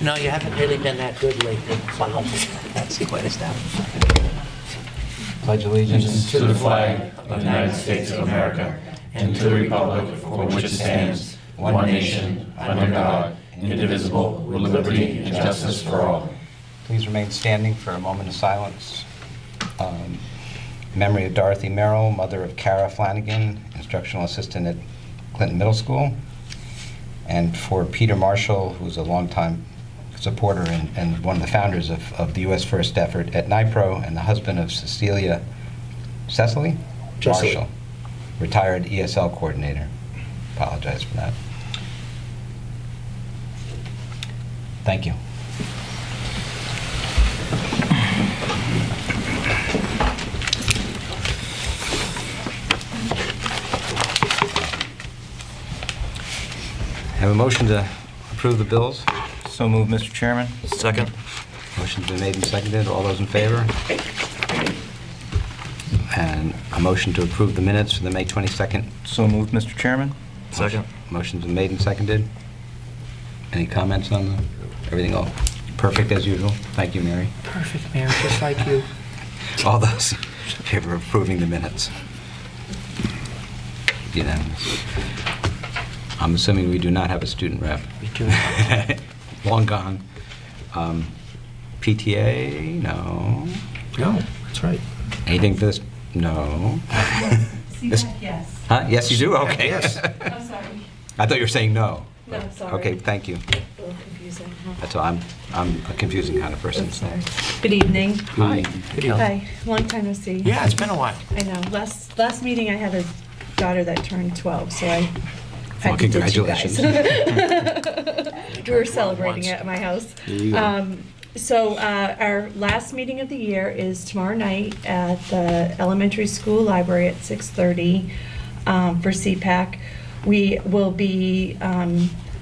No, you haven't really been that good lately. So that's quite astounding. Pledge allegiance to the flag of the United States of America and to the republic for which it stands, one nation, under God, indivisible, with liberty and justice for all. Please remain standing for a moment of silence. Memory of Dorothy Merrill, mother of Kara Flanagan, instructional assistant at Clinton Middle School, and for Peter Marshall, who's a longtime supporter and one of the founders of the U.S. First effort at NIPRO, and the husband of Cecily Marshall, retired ESL coordinator. Apologize for that. Thank you. Have a motion to approve the bills? So moved, Mr. Chairman. Second. Motion's been made and seconded. All those in favor? And a motion to approve the minutes for the May 22nd. So moved, Mr. Chairman. Second. Motion's been made and seconded. Any comments on everything all perfect as usual? Thank you, Mary. Perfect, Mayor, just like you. All those in favor of approving the minutes? Unanimous. I'm assuming we do not have a student rep. We do. Long gone. PTA? No. No, that's right. Anything for this? No. This- CPAC, yes. Huh? Yes, you do? Okay. Yes. I'm sorry. I thought you were saying no. No, sorry. Okay, thank you. A little confusing, huh? That's all. I'm a confusing kind of person. Oops, sorry. Good evening. Hi. Good evening. Hi, long time no see. Yeah, it's been a while. I know. Last meeting, I had a daughter that turned 12, so I Well, had to ditch you guys. congratulations. We were celebrating it at my house. There you go. So our last meeting of the year is tomorrow night at the elementary school library at 6:30 for CPAC. We will be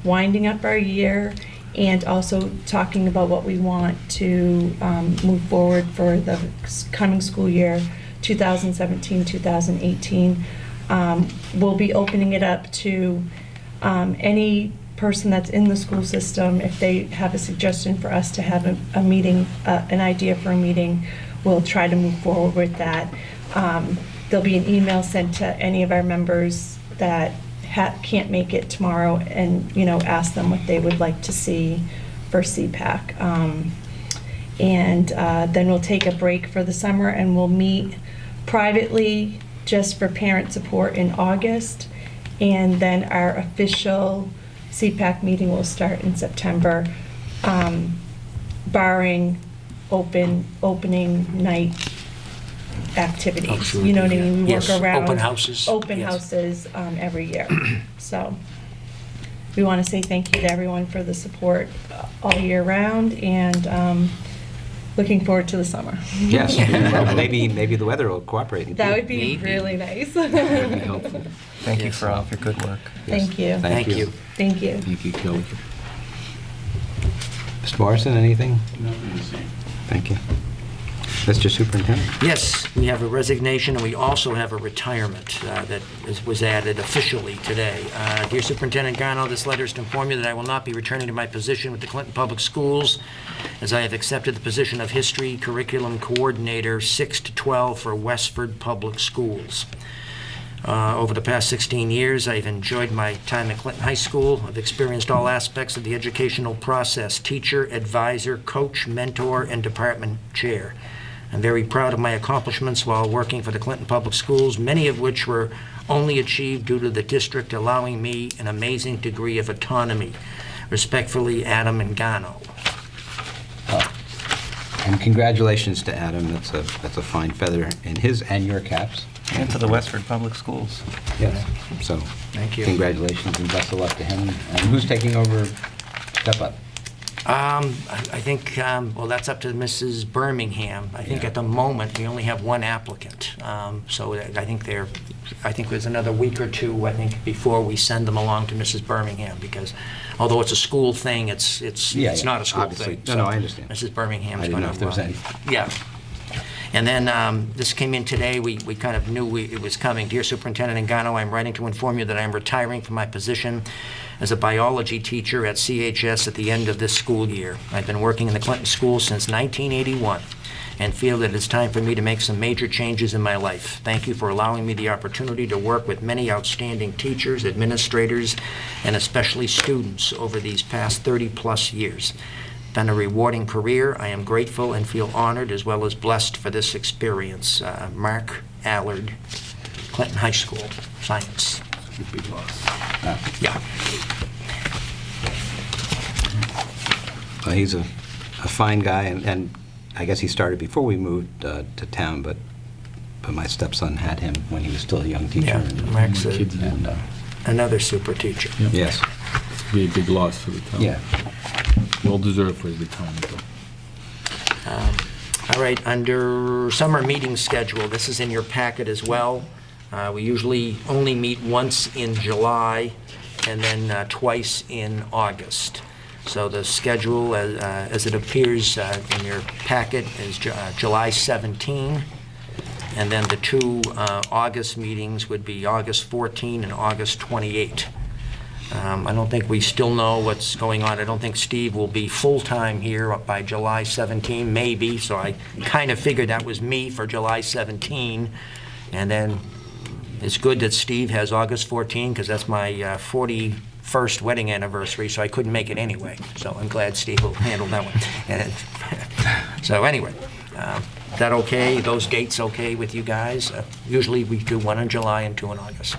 winding up our year and also talking about what we want to move forward for the coming school year, 2017-2018. We'll be opening it up to any person that's in the school system. If they have a suggestion for us to have a meeting, an idea for a meeting, we'll try to move forward with that. There'll be an email sent to any of our members that can't make it tomorrow, and ask them what they would like to see for CPAC. And then we'll take a break for the summer, and we'll meet privately just for parent support in August, and then our official CPAC meeting will start in September, barring opening night activities. Oh, sure. You know what I mean? We Yes, work around open houses. Open Yes. houses every year. So we want to say thank you to everyone for the support all year round, and looking forward to the summer. Yes. Well, maybe the weather will cooperate. That would be Maybe. really nice. That would be helpful. Thank you Yes. for all of your good work. Yes. Thank you. Thank you. Thank you. Thank you, Kelly. Mr. Morrison, anything? Nothing to see. Thank you. Mr. Superintendent? Yes, we have a resignation, and we also have a retirement that was added officially today. Dear Superintendent Garno, this letter is to inform you that I will not be returning to my position with the Clinton Public Schools, as I have accepted the position of History Curriculum Coordinator 6 to 12 for Westford Public Schools. Over the past 16 years, I've enjoyed my time at Clinton High School. I've experienced all aspects of the educational process: teacher, advisor, coach, mentor, and department chair. I'm very proud of my accomplishments while working for the Clinton Public Schools, many of which were only achieved due to the district allowing me an amazing degree of autonomy. Respectfully, Adam Engano. And congratulations to Adam. That's a fine feather in his and your caps. And to the Westford Public Schools. Yes. So, Thank you. congratulations and best of luck to him. And who's taking over Step Up? I think, well, that's up to Mrs. Birmingham. I think Yeah. at the moment, we only have one applicant. So I think there's another week or two, I think, before we send them along to Mrs. Birmingham, because although it's a school thing, it's Yeah, not a school obviously. thing. No, So I understand. Mrs. Birmingham's I going didn't to... know if there was any. Yeah. And then this came in today. We kind of knew it was coming. Dear Superintendent Engano, I'm writing to inform you that I am retiring from my position as a biology teacher at CHS at the end of this school year. I've been working in the Clinton Schools since 1981 and feel that it's time for me to make some major changes in my life. Thank you for allowing me the opportunity to work with many outstanding teachers, administrators, and especially students over these past 30-plus years. Been a rewarding career. I am grateful and feel honored as well as blessed for this experience. Mark Allard, Clinton High School, Science. Yeah. Well, he's a fine guy, and I guess he started before we moved to town, but my stepson had him when he was still a young teacher. Yeah, and- Mark's and, another super teacher. Yep. yes, Be a big loss for the town. yeah. Well deserved for his retirement, though. All right, under summer meeting schedule, this is in your packet as well. We usually only meet once in July and then twice in August. So the schedule, as it appears in your packet, is July 17, and then the two August meetings would be August 14 and August 28. I don't think we still know what's going on. I don't think Steve will be full-time here by July 17, maybe, so I kind of figured that was me for July 17. And then it's good that Steve has August 14, because that's my 41st wedding anniversary, so I couldn't make it anyway. So I'm glad Steve will handle that one. And so anyway, is that okay? Those dates okay with you guys? Usually we do one in July and two in August.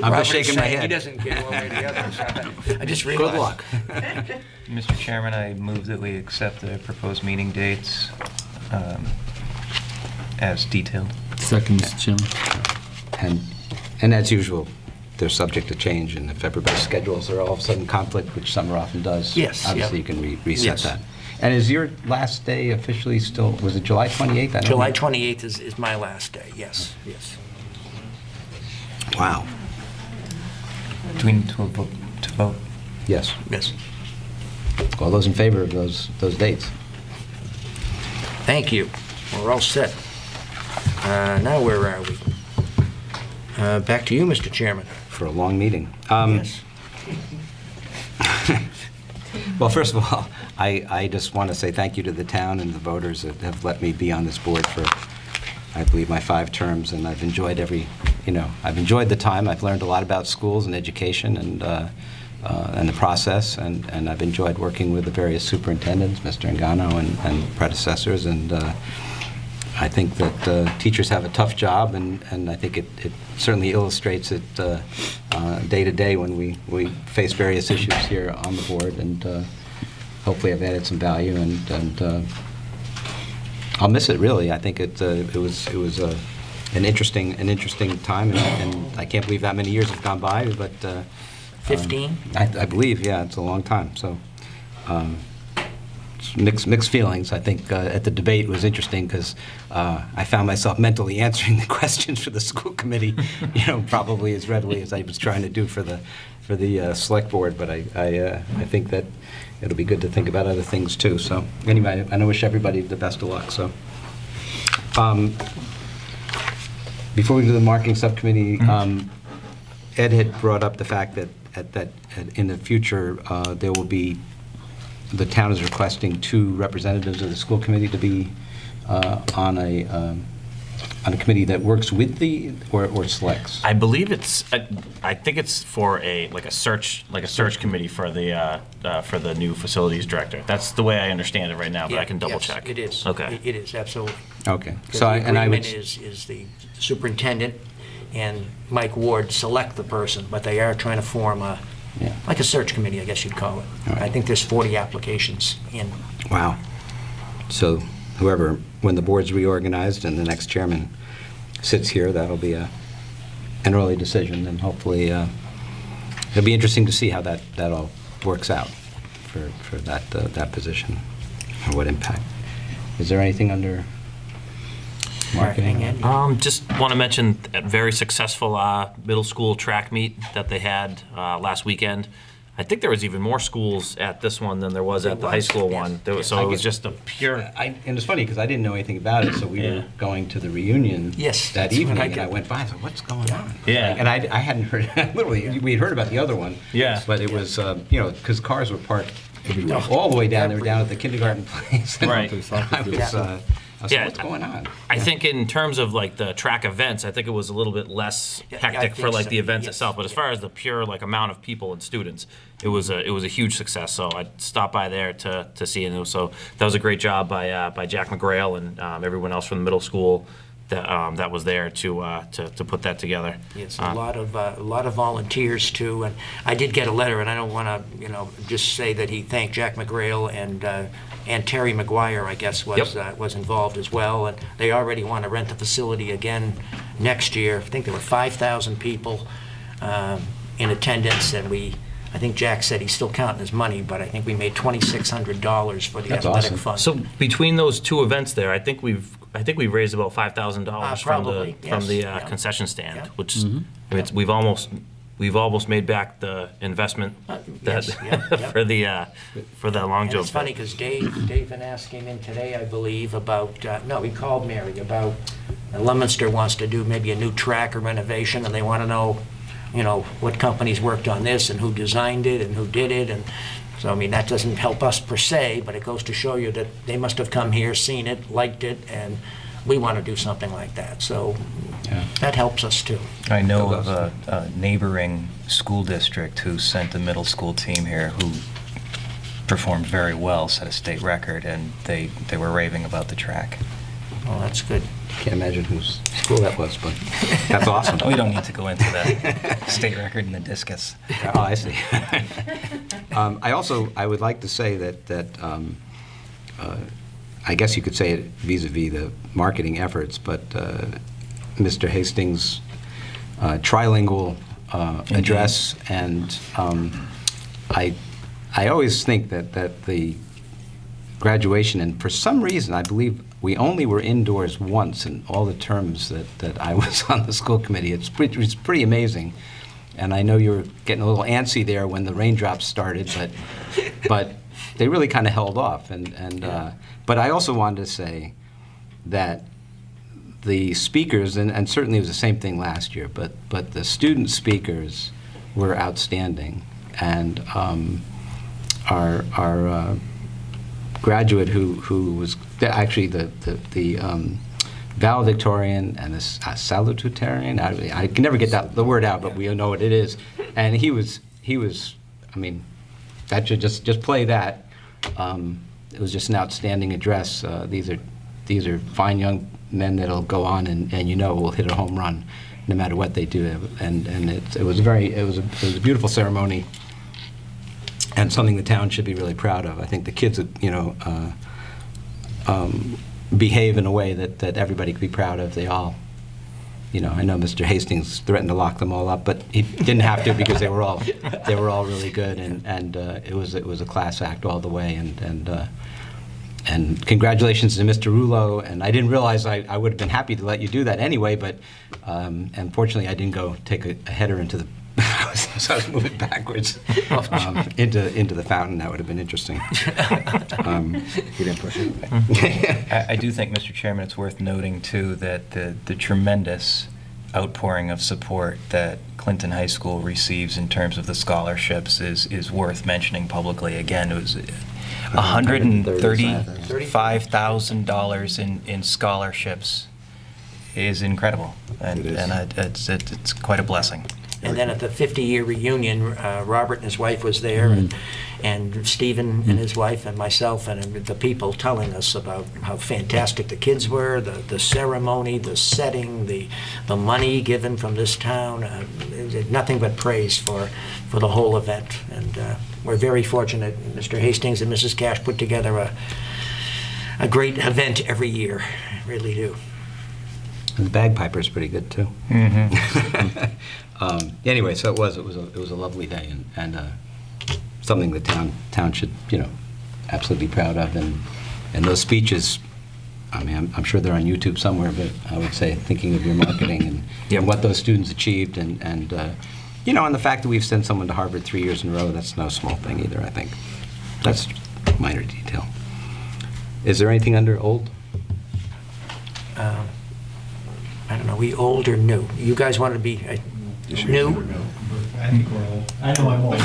I'm just shaking my head. He doesn't care one way or the other. So I just realized. Good luck. Mr. Chairman, I move that we accept the proposed meeting dates as detailed. Second, Mr. Chairman. And as usual, they're subject to change, and if everybody's schedules are all of a sudden conflict, which summer often does, Yes, obviously yep. you can reset Yes. that. And is your last day officially still, was it July 28th? I don't July know. 28th is my last day, yes, yes. Wow, Do we need to vote? yes. Yes. All those in favor of those dates? Thank you. We're all set. Now where are we? Back to you, Mr. Chairman. For a long meeting. Yes. Well, first of all, I just want to say thank you to the town and the voters that have let me be on this board for, I believe, my 5 terms, and I've enjoyed I've enjoyed the time. I've learned a lot about schools and education and the process, and I've enjoyed working with the various superintendents, Mr. Engano and predecessors, and I think that teachers have a tough job, and I think it certainly illustrates it day to day when we face various issues here on the board, and hopefully I've added some value, and I'll miss it, really. I think it was an interesting time, and I can't believe that many years have gone by, but 15? I believe, yeah, it's a long time. So it's mixed feelings. I think at the debate it was interesting because I found myself mentally answering the questions for the school committee, probably as readily as I was trying to do for the select board. But I think that it'll be good to think about other things too. So anyway, I wish everybody the best of luck. So. Before we do the marking subcommittee, Ed had brought up the fact that in the future, there will be, the town is requesting 2 representatives of the school committee to be on a committee that works with or selects. I believe it's. I think it's for a search committee for the new facilities director. That's the way I understand it right now, but I can double Yes, check. it is. Okay. It is, absolutely. Okay. Because So the I would. agreement is the superintendent and Mike Ward select the person, but they are trying to form Yeah. like a search committee, I guess you'd call it. All right. I think there's 40 applications in. Wow. So when the board's reorganized and the next chairman sits here, that'll be an early decision, and hopefully it'll be interesting to see how that all works out for that position, or what impact. Is there anything under marketing? Andy? Just want to mention a very successful middle school track meet that they had last weekend. I think there was even more schools at this one than there was at the high school yes, one. yes. So it was just a pure. And it's funny because I didn't know anything about it, so we Yeah. were going to the reunion Yes, that that's what evening, I and I did. went by. I thought, "What's going on?" Yeah. And I hadn't heard. Literally, we had heard about the other one. Yeah. But it was because cars were parked all the way down. They were down at the kindergarten place. Right. I was, I was Yeah. like, "What's going on?" I think in terms of like the track events, I think it was a little bit less Yeah, I hectic for think like so. the events Yes. itself. But as far as the pure like amount of people and students, it was a huge success. So I stopped by there to see it. So that was a great job by Jack McGrail and everyone else from the middle school that was there to put that together. Yes, a lot of volunteers too, and I did get a letter, and I don't want to, just say that he thanked Jack McGrail and Terry McGuire, I guess, was involved as well, and they already want to rent the facility again next year. I think there were 5,000 people in attendance, and I think Jack said he's still counting his money, but I think we made $2,600 for the That's athletic awesome. fund. So between those two events there, I think we've raised about $5,000 Probably, from the yes, yeah. concession stand, Yeah. which I mean, we've almost made back the investment that yes, yeah, yeah. for the long And jump. it's funny because Dave Van Ask came in today, I believe, about, no, he called Mary about Leominster wants to do maybe a new track or renovation, and they want to know, what companies worked on this and who designed it and who did it. And so, I mean, that doesn't help us per se, but it goes to show you that they must have come here, seen it, liked it, and we want to do something like that. So that helps us too. I know of a neighboring school district who sent a middle school team here who performed very well, set a state record, and they were raving about the track. Well, that's good. Can't imagine whose school that was, but that's awesome. We don't need to go into the state record in the discus. Oh, I see. I would like to say that I guess you could say it vis-a-vis the marketing efforts, but Mr. Hastings' trilingual address, and I always think that the graduation, and for some reason, I believe we only were indoors once in all the terms that I was on the school committee. It's pretty amazing. And I know you were getting a little antsy there when the raindrops started, but they really kind of held off. But I also wanted to say that the speakers, and certainly it was the same thing last year, but the student speakers were outstanding. And our graduate who was actually the valedictorian and the salutatorian. I can never get the word out, but we know what it is. And he was. I mean, that should just play that. It was just an outstanding address. These are fine young men that'll go on and will hit a home run, no matter what they do. And it was a beautiful ceremony. And something the town should be really proud of. I think the kids, behave in a way that everybody could be proud of. They all, I know Mr. Hastings threatened to lock them all up, but he didn't have to because they were all really good, and it was a class act all the way. And congratulations to Mr. Rulo. And I didn't realize I would have been happy to let you do that anyway, but unfortunately I didn't go take a header into the. So I was moving backwards into the fountain. That would have been interesting. You didn't push it. I do think, Mr. Chairman, it's worth noting, too, that the tremendous outpouring of support that Clinton High School receives in terms of the scholarships is worth mentioning publicly. Again, it was $135,000 in scholarships is incredible, and it's quite a blessing. And then at the 50-year reunion, Robert and his wife was there, and Stephen and his wife and myself and the people telling us about how fantastic the kids were, the ceremony, the setting, the money given from this town. Nothing but praise for the whole event. And we're very fortunate. Mr. Hastings and Mrs. Cash put together a great event every year. Really do. And the bagpiper's pretty good too. Anyway, so it was a lovely day, and something the town should absolutely be proud of. And those speeches, I mean, I'm sure they're on YouTube somewhere, but I would say thinking of your marketing and what those students achieved, and You know, and the fact that we've sent someone to Harvard 3 years in a row, that's no small thing either, I think. That's minor detail. Is there anything under old? I don't know, we old or new? You guys want to be new? I think we're old. I know I'm old.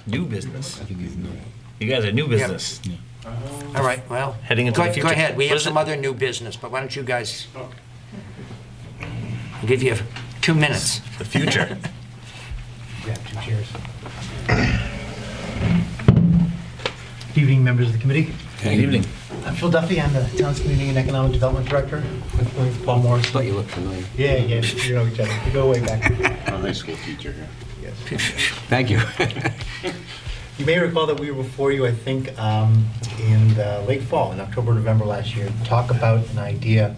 New business. You guys are new business. All right, well. Heading into the Go future. ahead, we What have is some it? other new business, but why don't you guys, I'll give you 2 minutes. The future. Yeah, 2 chairs. Good evening, members of the committee. Good evening. I'm Phil Duffy. I'm the town's Community and Economic Development Director with Paul Morris. Thought you looked familiar. Yeah, you know each other. We go way back. I'm a high school teacher here. Yes. Thank you. You may recall that we were before you, I think, in the late fall, in October, November last year, to talk about an idea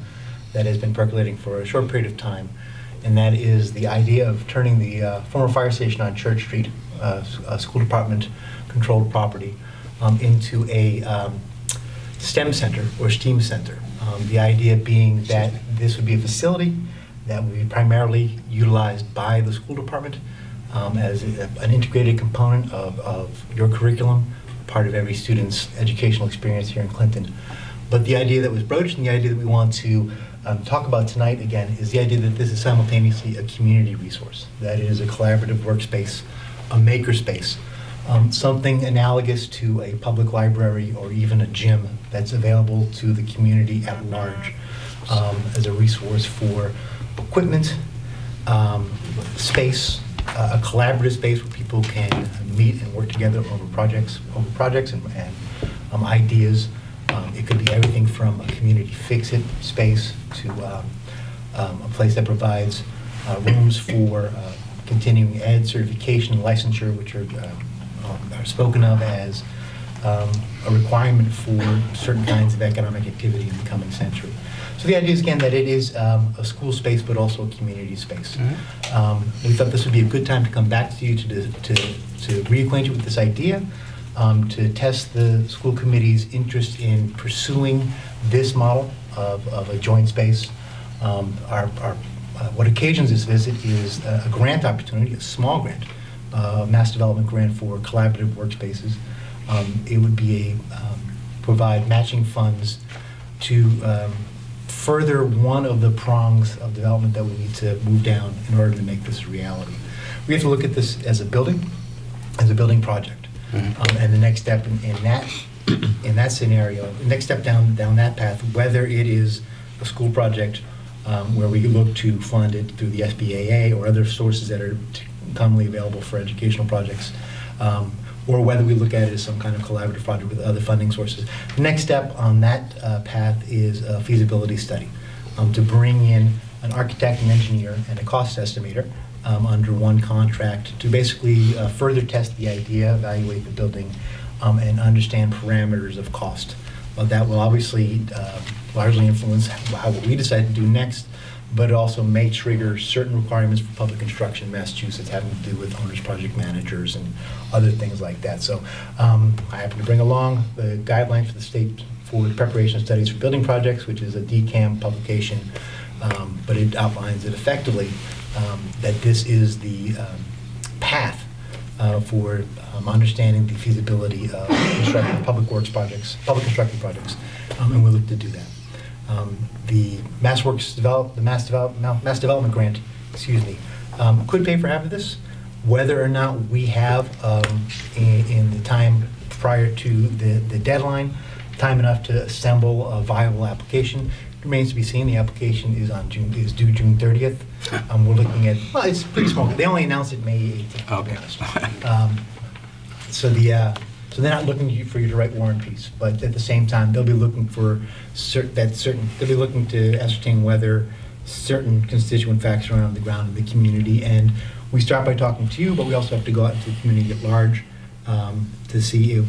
that has been percolating for a short period of time, and that is the idea of turning the former fire station on Church Street, a school department controlled property, into a STEM center or STEAM center. The idea being that this would be a facility that would be primarily utilized by the school department as an integrated component of your curriculum, part of every student's educational experience here in Clinton. But the idea that was broached and the idea that we want to talk about tonight again is the idea that this is simultaneously a community resource, that it is a collaborative workspace, a makerspace, something analogous to a public library or even a gym that's available to the community at large as a resource for equipment, space, a collaborative space where people can meet and work together over projects and ideas. It could be everything from a community fix-it space to a place that provides rooms for continuing ed certification and licensure, which are spoken of as a requirement for certain kinds of economic activity in the coming century. So the idea is, again, that it is a school space, but also a community space. We thought this would be a good time to come back to you to reacquaint you with this idea, to test the school committee's interest in pursuing this model of a joint space. What occasions this visit is a grant opportunity, a small grant, mass development grant for collaborative workspaces. It would be provide matching funds to further one of the prongs of development that we need to move down in order to make this a reality. We have to look at this as a building project. And the next step in that scenario, the next step down that path, whether it is a school project where we look to fund it through the SBAA or other sources that are commonly available for educational projects, or whether we look at it as some kind of collaborative project with other funding sources. The next step on that path is a feasibility study, to bring in an architect, an engineer, and a cost estimator under one contract to basically further test the idea, evaluate the building, and understand parameters of cost. That will obviously largely influence how we decide to do next, but it also may trigger certain requirements for public construction in Massachusetts having to do with owners, project managers, and other things like that. So I happen to bring along the guidelines for the state for the preparation of studies for building projects, which is a DCAM publication, but it outlines it effectively that this is the path for understanding the feasibility of constructing public works projects, public construction projects, and we look to do that. The mass development grant, could pay for half of this. Whether or not we have in the time prior to the deadline, time enough to assemble a viable application remains to be seen. The application is due June 30th. We're looking at, well, it's pretty small. They only announced it May 18th. Okay. So they're not looking for you to write War and Peace, but at the same time, they'll be looking for they'll be looking to ascertain whether certain constituent facts are on the ground in the community. And we start by talking to you, but we also have to go out into the community at large to see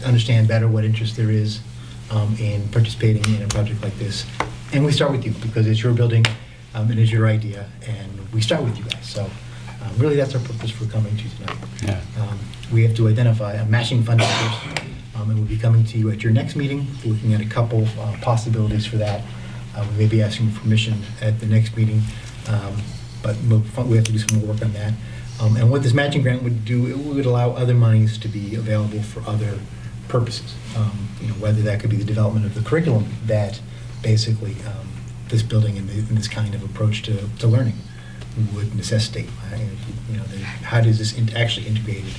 understand better what interest there is in participating in a project like this. And we start with you because it's your building, it is your idea, and we start with you guys. So really that's our purpose for coming to you tonight. Yeah. We have to identify a matching funding source, and we'll be coming to you at your next meeting, looking at a couple possibilities for that. We may be asking for permission at the next meeting, but we have to do some more work on that. And what this matching grant would do, it would allow other monies to be available for other purposes. Whether that could be the development of the curriculum that basically this building and this kind of approach to learning would necessitate. How does this actually integrate it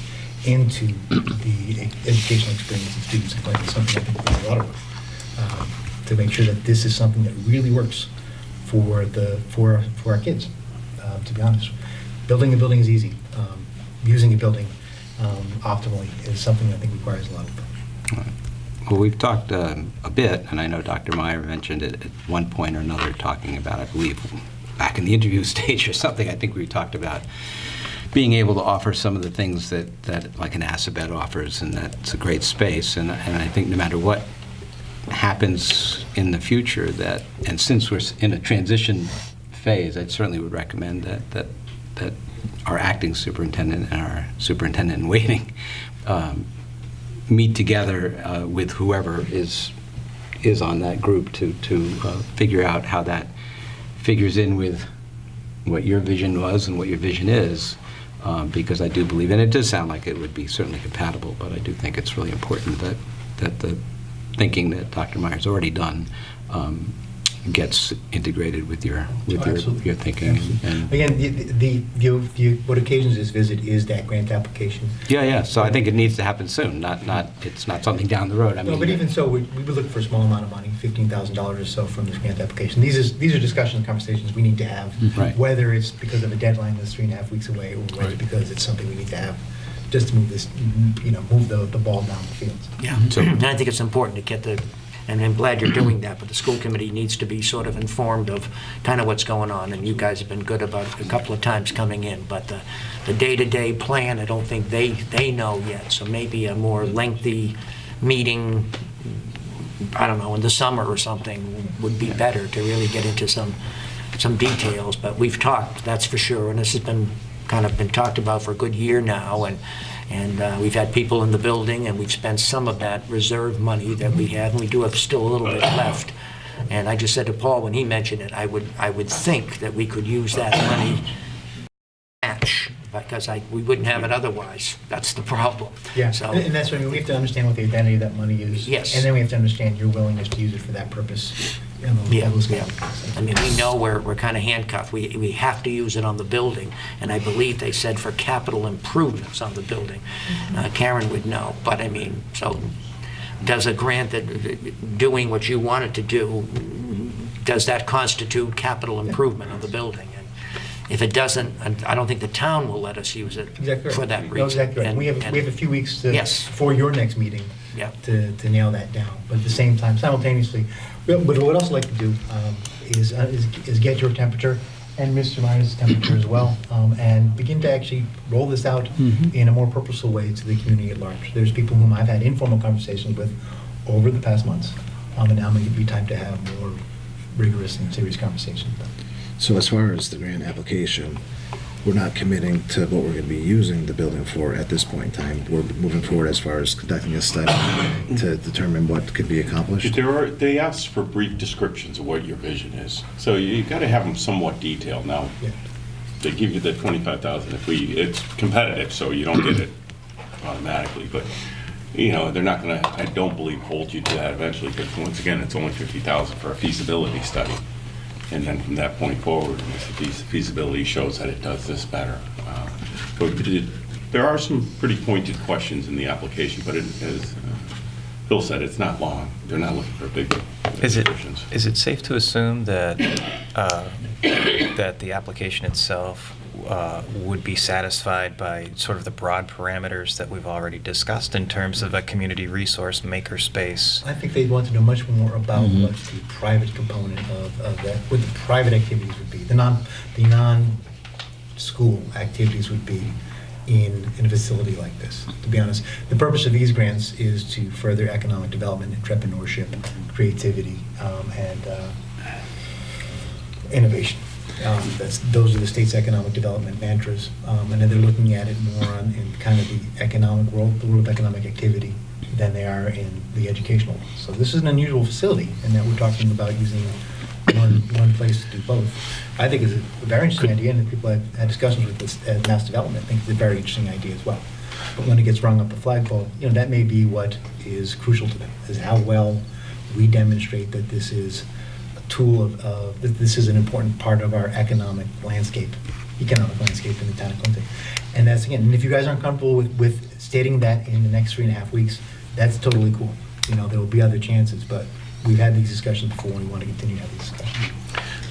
into the educational experience of students and like something I think we're doing a lot of work to make sure that this is something that really works for our kids. To be honest, building a building is easy. Using a building optimally is something I think requires a lot of work. Well, we've talked a bit, and I know Dr. Meyer mentioned it at one point or another, talking about, I believe, back in the interview stage or something, I think we talked about being able to offer some of the things that like an Assabet offers, and that's a great space. And I think no matter what happens in the future, and since we're in a transition phase, I certainly would recommend that our acting superintendent and our superintendent in waiting meet together with whoever is on that group to figure out how that figures in with what your vision was and what your vision is, because I do believe, and it does sound like it would be certainly compatible, but I do think it's really important that the thinking that Dr. Meyer's already done gets integrated with your Absolutely. thinking. And Again, what occasions this visit is that grant application. yeah. So I think it needs to happen soon. It's not something down the road. I mean, No, but even so, we would look for a small amount of money, $15,000 or so from this grant application. These are discussions, conversations we need to have, Right. whether it's because of a deadline that's 3.5 weeks away, or whether it's because it's something we need to have just to move this, move the ball down the field. Yeah, and I think it's important to get and I'm glad you're doing that, but the school committee needs to be sort of informed of kind of what's going on, and you guys have been good about a couple of times coming in, but the day-to-day plan, I don't think they know yet, so maybe a more lengthy meeting, I don't know, in the summer or something would be better to really get into some details, but we've talked, that's for sure, and this has been talked about for a good year now, and we've had people in the building, and we've spent some of that reserve money that we had, and we do have still a little bit left. And I just said to Paul when he mentioned it, I would think that we could use that money match, because we wouldn't have it otherwise. That's the problem. Yeah, So, and that's what I mean. We have to understand what the identity of that money is. Yes. And then we have to understand your willingness to use it for that purpose. yeah. I mean, we know we're kind of handcuffed. We have to use it on the building, and I believe they said for capital improvements on the building. Karen would know, but I mean, so does a grant that doing what you want it to do, does that constitute capital improvement of the building? And if it doesn't, I don't think the town will let us use it Exactly right. for that reason. No, exactly right. And- We have a few weeks Yes. for your next meeting Yeah. to nail that down. But at the same time, simultaneously, what I'd also like to do is get your temperature and Mr. Meyer's temperature as well, and begin to actually roll this out in a more purposeful way to the community at large. There's people whom I've had informal conversations with over the past months, and now may be time to have more rigorous and serious conversations. So as far as the grant application, we're not committing to what we're going to be using the building for at this point in time. We're moving forward as far as conducting a study to determine what could be accomplished. They ask for brief descriptions of what your vision is. So you got to have them somewhat detailed. Now, Yeah. they give you the 25,000 it's competitive, so you don't get it automatically. But, they're not going to, I don't believe, hold you to that eventually, because once again, it's only 50,000 for a feasibility study. And then from that point forward, if the feasibility shows that it does this better. There are some pretty pointed questions in the application, but as Phil said, it's not long. They're not looking for big descriptions. Is it safe to assume that that the application itself would be satisfied by sort of the broad parameters that we've already discussed in terms of a community resource makerspace? I think they'd want to know much more about what the private component of that, what the private activities would be, the non-school activities would be in a facility like this. To be honest, the purpose of these grants is to further economic development, entrepreneurship, creativity, and innovation. Those are the state's economic development mantras, and then they're looking at it more in kind of the economic world, the world of economic activity, than they are in the educational world. So this is an unusual facility in that we're talking about using one place to do both. I think it's a very interesting idea, and the people I've had discussions with this at Mass Development think it's a very interesting idea as well. But when it gets rung up the flagpole, that may be what is crucial to them, is how well we demonstrate that this is a tool that this is an important part of our economic landscape in the town of Clinton. And that's, again, and if you guys aren't comfortable with stating that in the next 3.5 weeks, that's totally cool. There will be other chances, but we've had these discussions before, and we want to continue to have these discussions.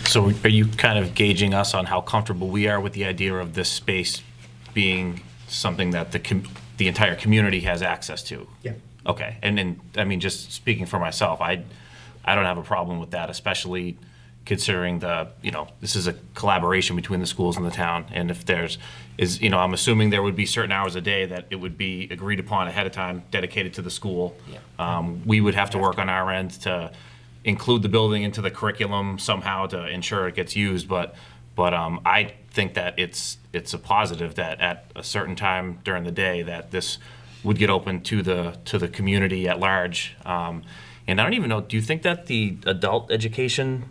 So are you kind of gauging us on how comfortable we are with the idea of this space being something that the entire community has access to? Yeah. Okay, and then, I mean, just speaking for myself, I don't have a problem with that, especially considering this is a collaboration between the schools and the town, and if I'm assuming there would be certain hours a day that it would be agreed upon ahead of time, dedicated to the school. Yeah. We would have to work on our end to include the building into the curriculum somehow to ensure it gets used, but I think that it's a positive that at a certain time during the day that this would get open to the community at large. And I don't even know, do you think that the adult education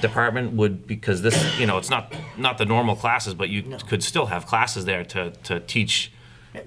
department would, because this, it's not the normal classes, but you could still have classes there to teach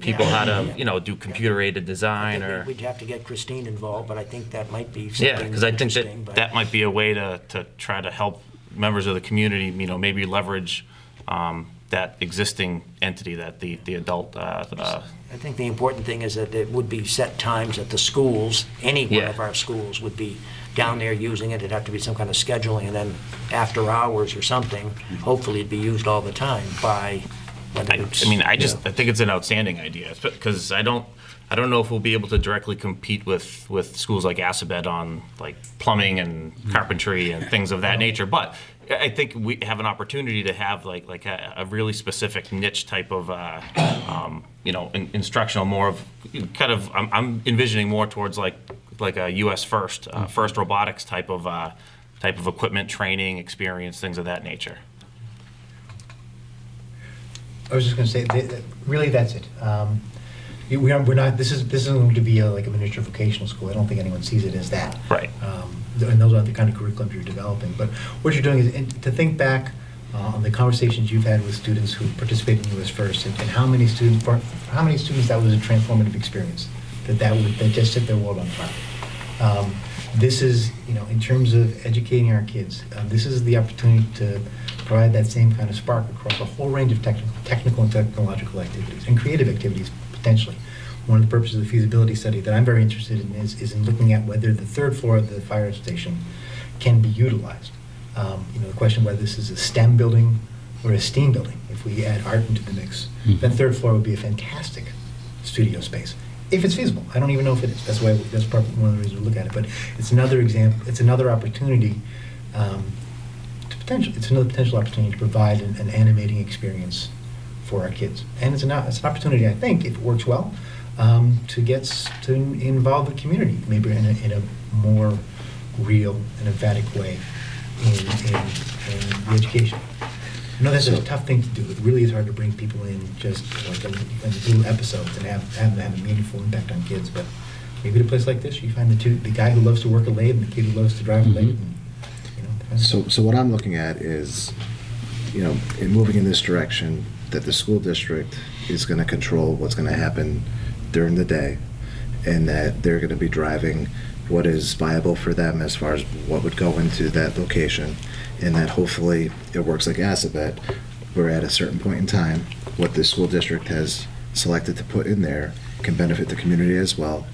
people how to, do computer-aided design or... We'd have to get Christine involved, but I think that might be something Yeah, because I think interesting, but- that might be a way to try to help members of the community, maybe leverage that existing entity that the adult... I think the important thing is that it would be set times at the schools. Any one Yeah. of our schools would be down there using it. It'd have to be some kind of scheduling, and then after hours or something, hopefully it'd be used all the time by, whether it's... I think it's an outstanding idea, because I don't know if we'll be able to directly compete with schools like Assabet on like plumbing and carpentry and things of that nature, but I think we have an opportunity to have like a really specific niche type of instructional, more of kind of I'm envisioning more towards like a U.S. first robotics type of equipment, training, experience, things of that nature. I was just going to say, really, that's it. We're not. This isn't going to be like a miniature vocational school. I don't think anyone sees it as that. Right. And those aren't the kind of curriculums you're developing. But what you're doing is to think back on the conversations you've had with students who participated in US First, and how many students that was a transformative experience. That just set their world on fire. This is, in terms of educating our kids, this is the opportunity to provide that same kind of spark across a whole range of technical and technological activities and creative activities, potentially. One of the purposes of the feasibility study that I'm very interested in is in looking at whether the third floor of the fire station can be utilized. The question whether this is a STEM building or a STEAM building. If we add art into the mix, that third floor would be a fantastic studio space. If it's feasible. I don't even know if it is. That's one of the reasons we look at it. But it's another example. It's another opportunity It's another potential opportunity to provide an animating experience for our kids. And it's an opportunity, I think, if it works well, to involve the community, maybe in a more real and emphatic way in the education. I know that's a tough thing to do. It really is hard to bring people in just like in little episodes and have them have a meaningful impact on kids. But maybe at a place like this, you find the guy who loves to work a lathe and the kid who loves to drive a lathe. And, So what I'm looking at is, in moving in this direction, that the school district is going to control what's going to happen during the day, and that they're going to be driving what is viable for them as far as what would go into that location, and that hopefully it works like Assabet, where at a certain point in time, what the school district has selected to put in there can benefit the community as well,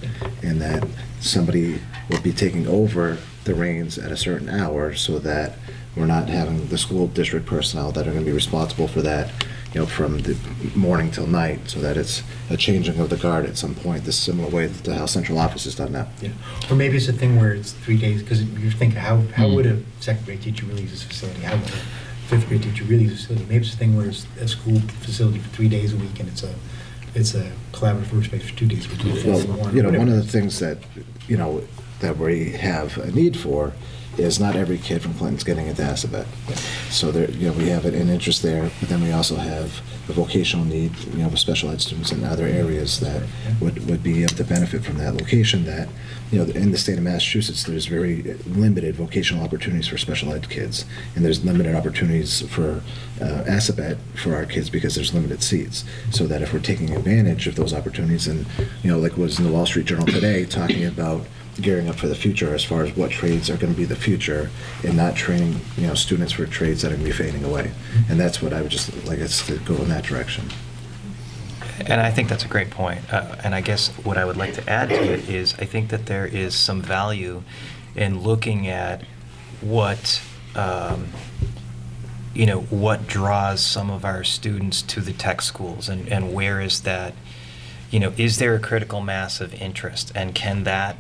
and that somebody will be taking over the reins at a certain hour so that we're not having the school district personnel that are going to be responsible for that, from the morning till night, so that it's a changing of the guard at some point, the similar way to how central office is done now. yeah. Or maybe it's a thing where it's 3 days, because you think, how would a second grade teacher really use this facility? How would a fifth grade teacher really use this facility? Maybe it's a thing where it's a school facility for 3 days a week, and it's a collaborative workspace for 2 days a week. Well, one of the things that, that we have a need for is not every kid from Clinton's getting into Assabet. So there, we have an interest there, but then we also have the vocational need, with special ed students in other areas that would be able to benefit from that location that, in the state of Massachusetts, there's very limited vocational opportunities for special ed kids, and there's limited opportunities for Assabet for our kids because there's limited seats. So that if we're taking advantage of those opportunities, and, like was in the Wall Street Journal today, talking about gearing up for the future as far as what trades are going to be the future and not training, students for trades that are going to be fading away. And that's what I would just like us to go in that direction. And I think that's a great point. And I guess what I would like to add to it is I think that there is some value in looking at what, what draws some of our students to the tech schools, and where is that, is there a critical mass of interest, and can that,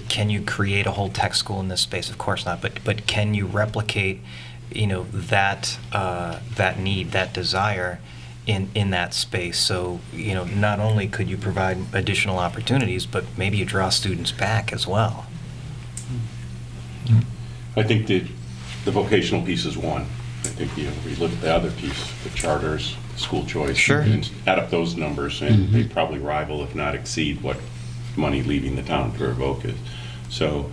can you create a whole tech school in this space? Of course not, but can you replicate, that need, that desire in that space? So, not only could you provide additional opportunities, but maybe you draw students back as well. I think the vocational piece is one. I think, we look at the other piece, the charters, school choice. Sure. And add up those numbers, and they probably rival, if not exceed, what money leaving the town for a voc is. So,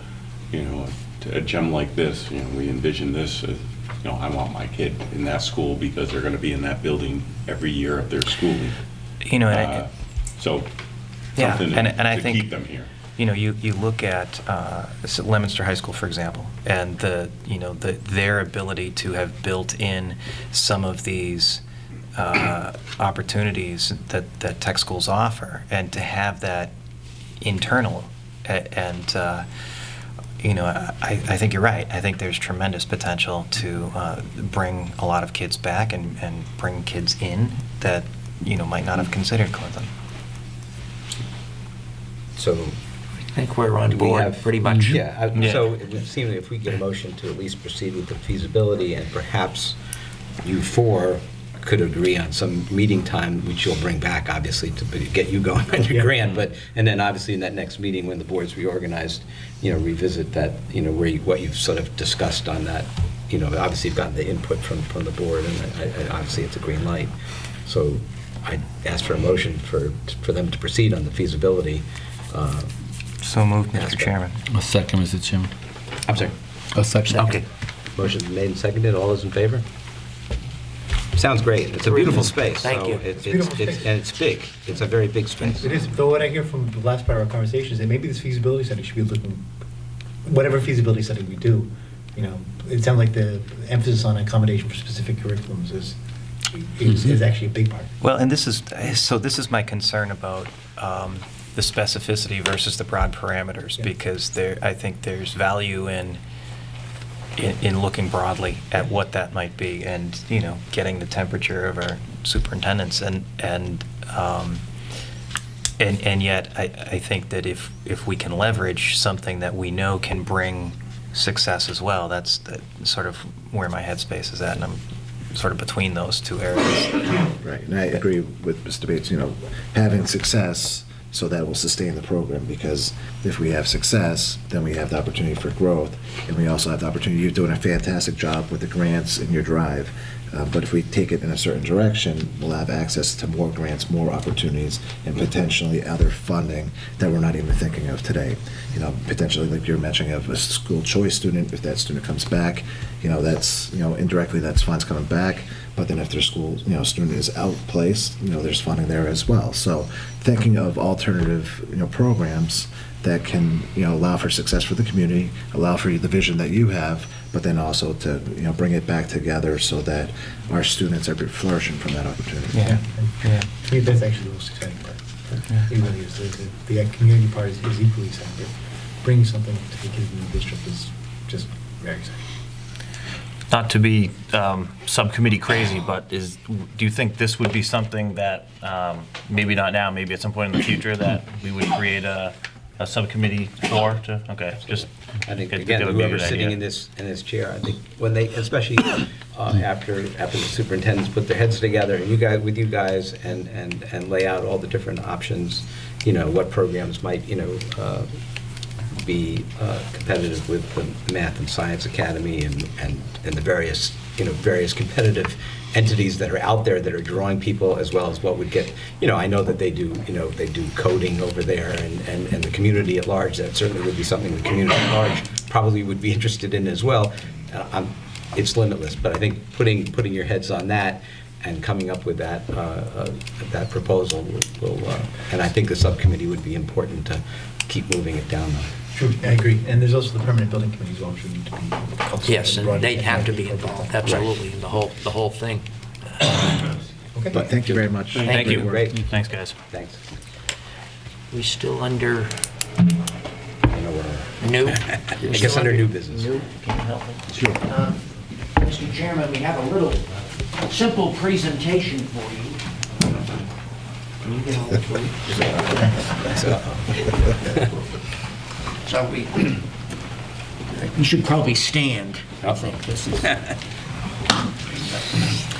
a gem like this, we envision this as, I want my kid in that school because they're going to be in that building every year of their schooling. So, Yeah, something and I to think, keep them here. You look at Leominster High School, for example, and their ability to have built in some of these opportunities that tech schools offer, and to have that internal, and I think you're right. I think there's tremendous potential to bring a lot of kids back and bring kids in that might not have considered Clinton. So I think we're on do we board have pretty much. Yeah, Yeah. so it would seem that if we get a motion to at least proceed with the feasibility, and perhaps you four could agree on some meeting time, which you'll bring back, obviously, to get you going on your grant, and then obviously in that next meeting, when the board's reorganized, revisit that, what you've sort of discussed on that. Obviously you've gotten the input from the board, and obviously it's a green light. So I'd ask for a motion for them to proceed on the feasibility. So moved, Mr. Aspect. Chairman. A second, Mr. Chairman. I'm sorry. A second. Okay. Motion's made and seconded. All those in favor? Sounds great. It's a beautiful space. Thank you. It's beautiful space. And it's big. It's a very big space. It is, though what I hear from the last part of our conversation is that maybe this feasibility study should be looking, whatever feasibility study we do, it sounds like the emphasis on accommodation for specific curriculums is actually a big part. Well, and this is my concern about the specificity versus the broad parameters, Yeah. because I think there's value in looking broadly at what that might be, and getting the temperature of our superintendents, and yet I think that if we can leverage something that we know can bring success as well, that's sort of where my headspace is at, and I'm sort of between those two areas. Right, and I agree with Mr. Bates, having success, so that will sustain the program, because if we have success, then we have the opportunity for growth, and we also have the opportunity, you're doing a fantastic job with the grants and your drive, but if we take it in a certain direction, we'll have access to more grants, more opportunities, and potentially other funding that we're not even thinking of today. Potentially, like you're mentioning, of a school choice student, if that student comes back, that's, indirectly, that's funds coming back. But then if their school, student is outplaced, there's funding there as well. So thinking of alternative, programs that can, allow for success for the community, allow for the vision that you have, but then also to, bring it back together so that our students are flourishing from that opportunity. Yeah. To me, that's actually the most exciting part. It really is. The community part is equally exciting, but bringing something to the kids in the district is just very exciting. Not to be subcommittee crazy, but do you think this would be something that, maybe not now, maybe at some point in the future, that we would create a subcommittee for? Okay, just. I think, that again, would be a whoever's good sitting idea. in this chair, I think when they, especially after the superintendents put their heads together, and with you guys, and lay out all the different options, what programs might, be competitive with the Math and Science Academy and the various, various competitive entities that are out there that are drawing people, as well as what would get, I know that they do coding over there, and the community at large, that certainly would be something the community at large probably would be interested in as well. It's limitless, but I think putting your heads on that and coming up with that proposal will, and I think the subcommittee would be important to keep moving it down. True, I agree. And there's also the permanent building committee as well, which would need to be. also Yes, and brought in. they'd have to be involved, absolutely, in the whole thing. Okay. But thank you very much. Thank you. Great. Thanks, guys. Thanks. We still under I don't know where- new? I guess under new business. New, can you help me? Sure. Mr. Chairman, we have a little simple presentation for you. Can you get all the food? So we should probably stand, I think. This is.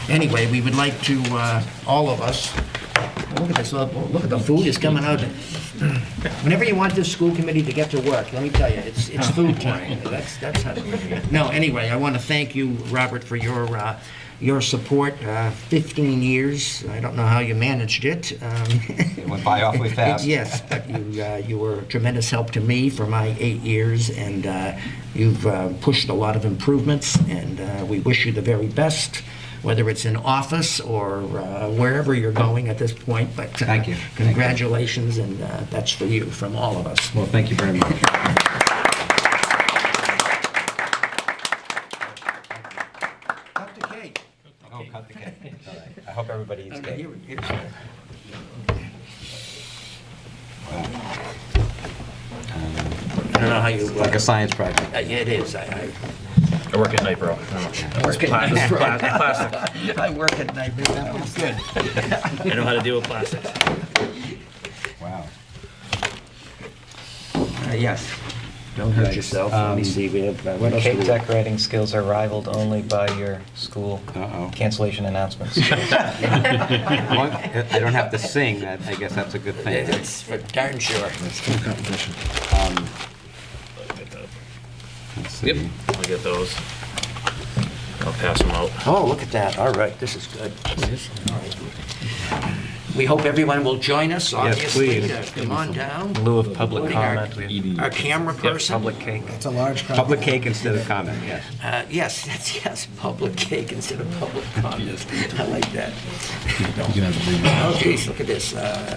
Anyway, we would like to, all of us, look at this, look at the food is coming out. Whenever you want this school committee to get to work, let me tell you, it's food time. That's how. No, anyway, I want to thank you, Robert, for your support. 15 years. I don't know how you managed it. It went by awfully fast. Yes, but you were a tremendous help to me for my 8 years, and you've pushed a lot of improvements, and we wish you the very best, whether it's in office or wherever you're going at this point. But Thank you. Congratulations, and that's for you, from all of us. Well, thank you very much. Cut the cake. Oh, cut the cake. All right. I hope everybody eats Okay, cake. here's I don't know how you. Like a science project. Yeah, it is. I I work at night, bro. work at night. Plastic. I work at night. That was good. I know how to deal with plastics. Wow. Yes. Don't hurt Yikes. yourself. Let me see. We have. What else do Cake we- decorating skills are rivaled only by your school Uh-oh. cancellation announcements. Well, I don't have to sing. I guess that's a good thing. It's for darn sure. School competition. Let's see. Yep. I'll get those. I'll pass them out. Oh, look at that. All right, this is good. We hope everyone will join us, obviously. please. Come on down. In lieu of public Including our- comment, we have Our camera person. public cake. Public cake instead of comment, yes. Yes, public cake instead of public comment. I like that. You can have the big. Okay, so look at this.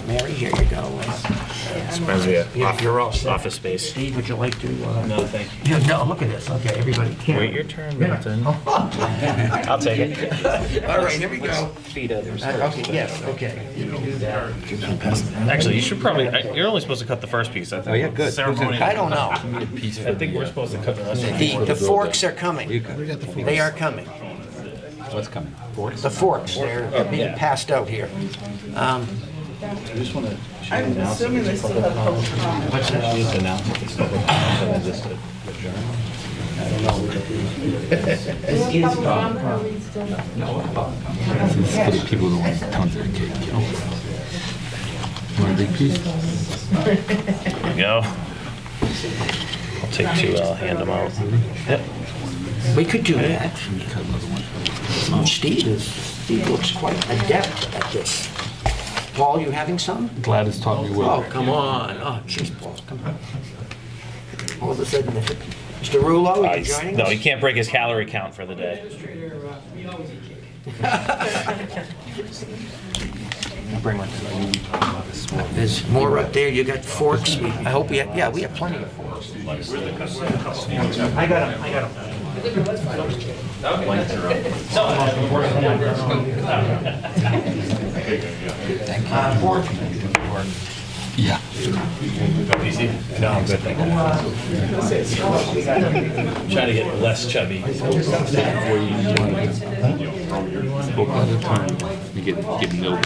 Mary, here you go. Reminds me of You're all set. Office space. Steve, would you like to? No, thank you. Yeah, no, look at this. Okay, everybody. Wait your turn, Milton. I'll take it. All right, here we go. Feet others. Okay, yes, okay. You can do that. Actually, you should probably, you're only supposed to cut the first piece, I think. Oh, yeah, good. Ceremonial. I don't know. I think we're supposed to cut the rest of it. The forks are coming. You got They are coming. What's coming? The forks, they're being passed out here. I'm assuming they still have public comment. What's that? This is for the people who want tons of cake, you know? Want a big piece? There we go. I'll take two, I'll hand them out. Yep. We could do that. Steve looks quite adept at this. Paul, you having some? Gladys taught me well. Oh, come on. Oh, jeez, Paul, come on. All of a sudden, Mr. Rulo, are you joining No, us? he can't break his calorie count for the day. Bring one. There's more up there. You got forks. I hope we have, yeah, we have plenty of forks. I got them. Fork. Yeah. No, I'm good, thank you. Trying to get less chubby. Book at a time. You get milk.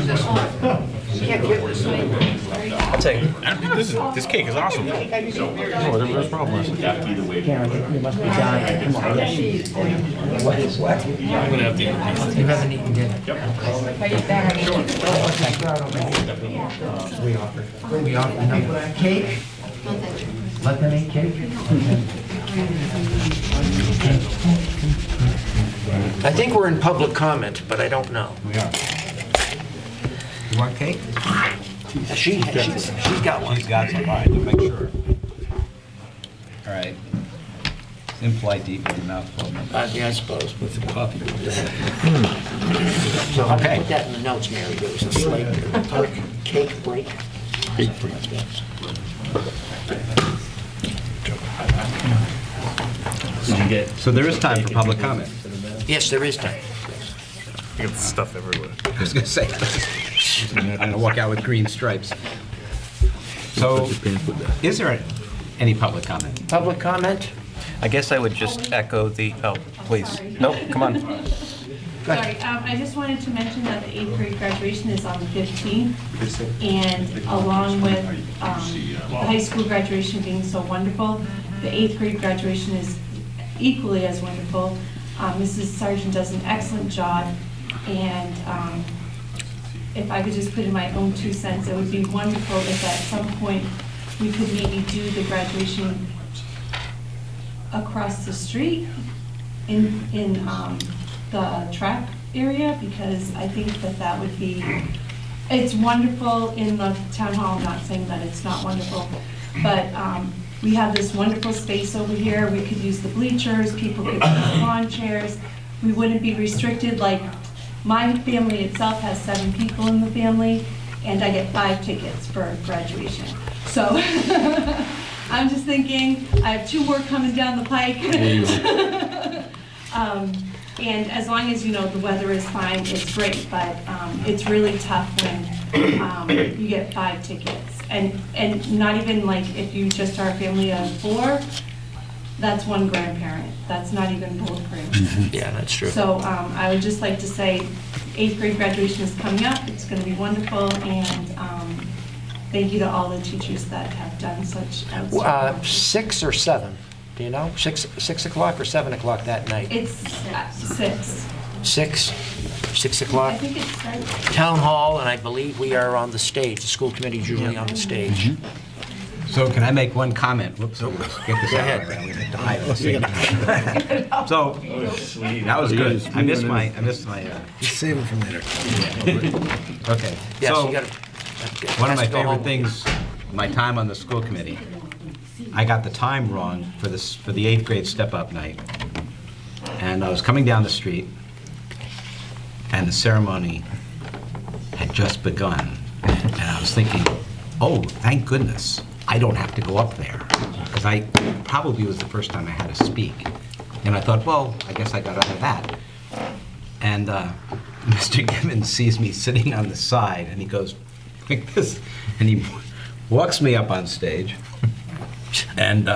Can't get this. I'll take it. This cake is awesome. Whatever his problem is. Karen, you must be dying. Come on, yes. What is what? I'm gonna have to eat. You haven't eaten dinner? We offer cake. Let them eat cake. I think we're in public comment, but I don't know. We are. You want cake? She's got one. She's got some, all right, make sure. All right. In flight deep in your mouth. Yeah, I suppose. With the coffee. So I'll Okay. put that in the notes, Mary. There was a slight cake break. So there is time for public comment. Yes, there is time. I got stuff everywhere. I was gonna say, I'm gonna walk out with green stripes. So, is there any public comment? Public comment? I guess I would just echo the, oh, please. Nope, come on. Sorry, I just wanted to mention that the 8th grade graduation is on the 15th, and along with the high school graduation being so wonderful, the 8th grade graduation is equally as wonderful. Mrs. Sargent does an excellent job, and if I could just put in my own 2 cents, it would be wonderful if at some point we could maybe do the graduation across the street in the track area, because I think that that would be, it's wonderful in the town hall. I'm not saying that it's not wonderful, but we have this wonderful space over here. We could use the bleachers, people could use lawn chairs. We wouldn't be restricted. Like, my family itself has 7 people in the family, and I get 5 tickets for graduation. So I'm just thinking, I have 2 more coming down the pike. And as long as, you know, the weather is fine, it's great, but it's really tough when you get 5 tickets. And not even like if you just are a family of 4, that's 1 grandparent. That's not even both grandparents. Yeah, that's true. So I would just like to say 8th grade graduation is coming up. It's going to be wonderful, and thank you to all the teachers that have done such outstanding. 6 or 7? Do you know? 6 o'clock or 7 o'clock that night? It's 6. 6 o'clock? I think it's Town hall, and I believe we are on the stage. The school committee is usually on the stage. So can I make one comment? Whoops, get this Go out ahead. of the way. I'm gonna die at the same time. So, that was good. I missed my, Save it for later. okay. Yes, So, you got to... one of my favorite things, my time on the school committee, I got the time wrong for this, for the 8th grade step-up night. And I was coming down the street, and the ceremony had just begun. And I was thinking, oh, thank goodness, I don't have to go up there. Because I probably was the first time I had to speak. And I thought, well, I guess I got out of that. And Mr. Gibbons sees me sitting on the side, and he goes like this, and he walks me up on stage. And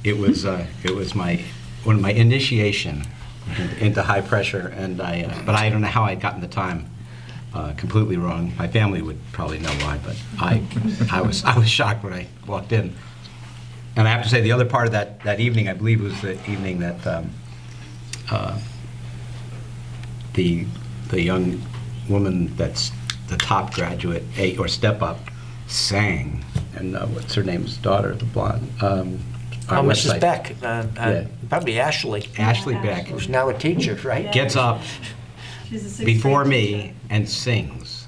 it was one of my initiation into high pressure, and but I don't know how I'd gotten the time completely wrong. My family would probably know why, but I was shocked when I walked in. And I have to say, the other part of that evening, I believe, was the evening that the young woman that's the top graduate, or step up, sang. And what's her name's daughter, the blonde? Our Mrs. website. Beck, Yeah. Probably Ashley, Ashley Beck who's now a teacher, right? gets up She's a 6th before grade me teacher. and sings.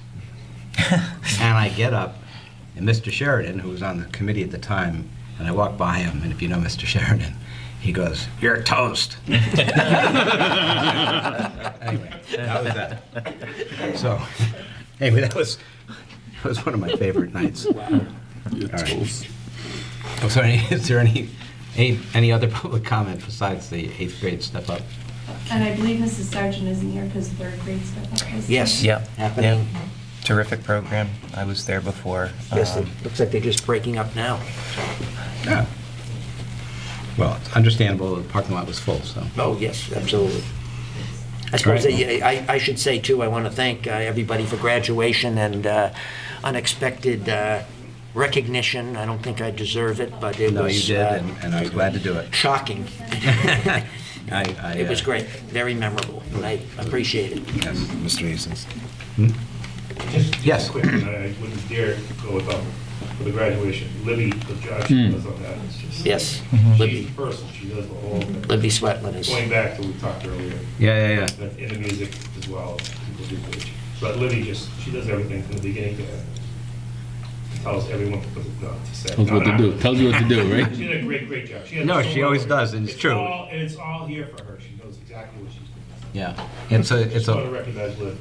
And I get up, and Mr. Sheridan, who was on the committee at the time, and I walk by him, and if you know Mr. Sheridan, he goes, "You're toast." Anyway, that was that. So, anyway, that was one of my favorite nights. All right. Oh, sorry, is there any other public comment besides the 8th grade step up? And I believe Mrs. Sargent isn't here because 3rd grade stuff. is- Yes. Yeah. Happening. Yeah. Terrific program. I was there before. Yes, it looks like they're just breaking up now. Yeah. Well, it's understandable, the parking lot was full, so. Oh, yes, absolutely. I suppose Right. I should say, too, I want to thank everybody for graduation and unexpected recognition. I don't think I deserve it, but it No, was... you did, and I was glad to do it. Shocking. It was uh, great, very memorable, and I appreciate it. Yes. Mr. Hastings. Yes. Quick, and I wouldn't dare go without, for the graduation, Libby, the job she does on that is just. Yes, She's Libby, the person, she does the whole thing. Libby Sweatland is... Going back to what we talked earlier, Yeah. that in the music as well, people do great. But Libby just, she does everything from the beginning to end. Tells everyone what to say. Tells what to do. Tells you what to do, right? She did a great job. She has No, so she well- always does, and it's true. And it's all here for her. She knows exactly what she's doing. Yeah. It's Just want to a recognize Liv.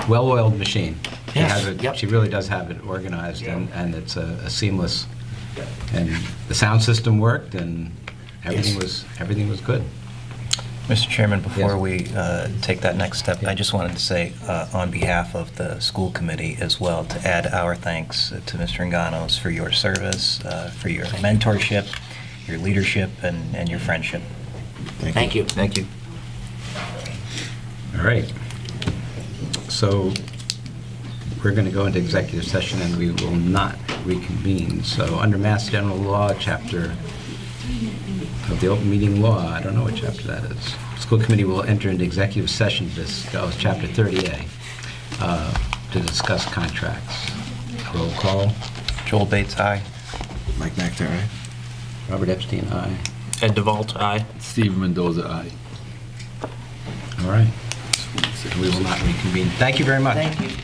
well-oiled machine. She Yes, has it. yep. She really does have it organized, Yeah. and it's a seamless, and the sound system worked, and everything was good. Mr. Chairman, before Yes. we take that next step, I just wanted to say, on behalf of the school committee as well, to add our thanks to Mr. Nganos for your service, for your mentorship, your leadership, and your friendship. Thank you. Thank you. All right. So we're going to go into executive session, and we will not reconvene. So under Mass General Law, Chapter of the Open Meeting Law, I don't know what chapter that is. School committee will enter into executive session to discuss Chapter 30A to discuss contracts. Roll call. Joel Bates, aye. Mike McIntyre, aye? Robert Epstein, aye. Ed DeVault, aye. Steve Mendoza, aye. All right. We will not reconvene. Thank you very much. Thank you.